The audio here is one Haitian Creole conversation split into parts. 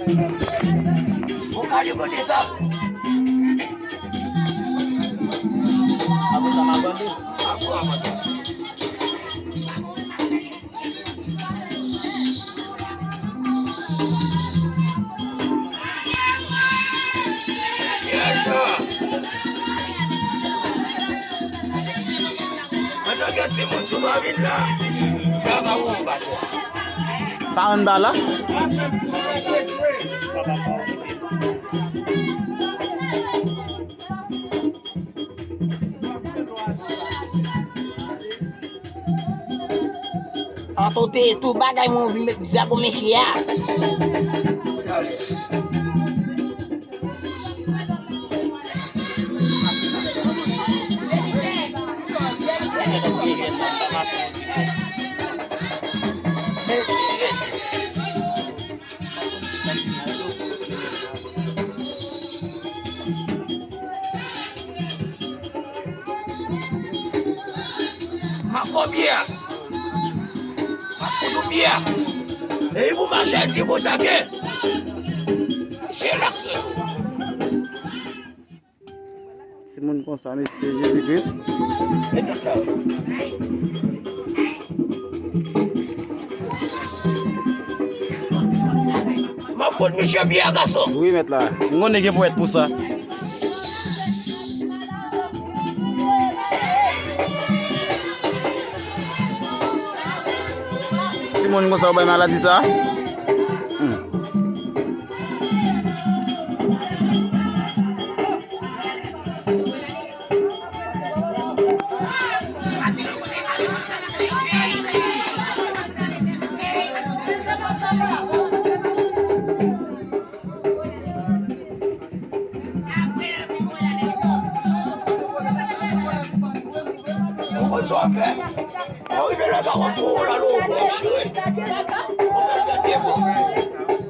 Bukan dia berdesa. Aku sama abang tu. Aku amat. Biasa. Ada gati mo tumawin na. Sama mo ba? Pangan bala? Atau tu bagay mo bisa kumesya. Makobia. Afudubia. Hebu mashati bosake. Sela que Se moun konsame se Jésus-Christ. ma faute monsieur bien garçon. Oui, maître là. On est pour être pour ça. Si moun konsame maladie ça. On s'en fait. On est là dans pour la loupe, chérie. On va faire des mots.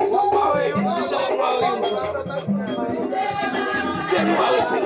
On va voir, on se sent, on va voir, on se sent.